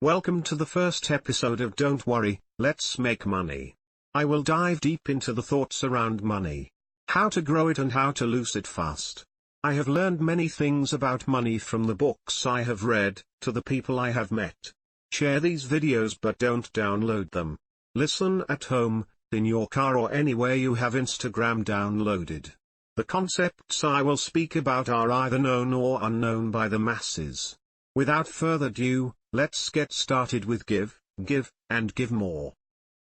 Welcome to the first episode of Don't Worry, Let's Make Money. I will dive deep into the thoughts around money, how to grow it and how to lose it fast. I have learned many things about money from the books I have read, to the people I have met. Share these videos but don't download them. Listen at home, in your car or anywhere you have Instagram downloaded. The concepts I will speak about are either known or unknown by the masses. Without further ado, let's get started with give, and give more.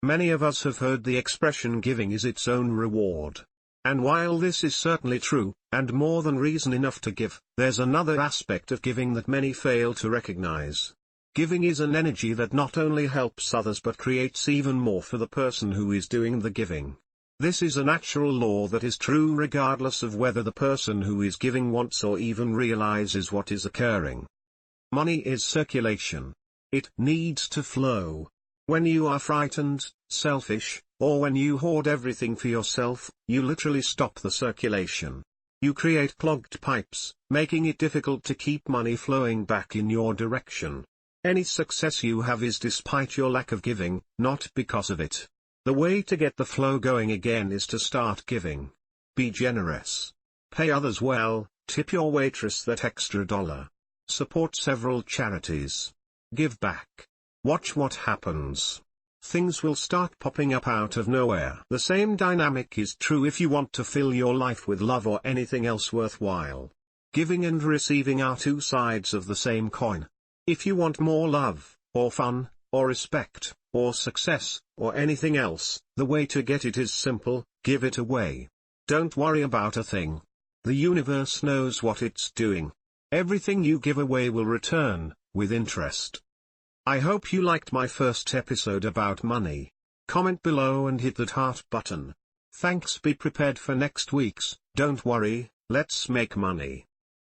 Many of us have heard the expression giving is its own reward. And while this is certainly true, and more than reason enough to give, there's another aspect of giving that many fail to recognize. Giving is an energy that not only helps others but creates even more for the person who is doing the giving. This is a natural law that is true regardless of whether the person who is giving wants or even realizes what is occurring. Money is circulation. It needs to flow. When you are frightened, selfish, or when you hoard everything for yourself, you literally stop the circulation. You create clogged pipes, making it difficult to keep money flowing back in your direction. Any success you have is despite your lack of giving, not because of it. The way to get the flow going again is to start giving. Be generous. Pay others well, tip your waitress that extra $1. Support several charities. Give back. Watch what happens. Things will start popping up out of nowhere. The same dynamic is true if you want to fill your life with love or anything else worthwhile. Giving and receiving are two sides of the same coin. If you want more love, or fun, or respect, or success, or anything else, the way to get it is simple: give it away. Don't worry about a thing. The universe knows what it's doing. Everything you give away will return, with interest. I hope you liked my first episode about money. Comment below and hit that heart button. Thanks. Be prepared for next week's Don't Worry, Let's Make Money.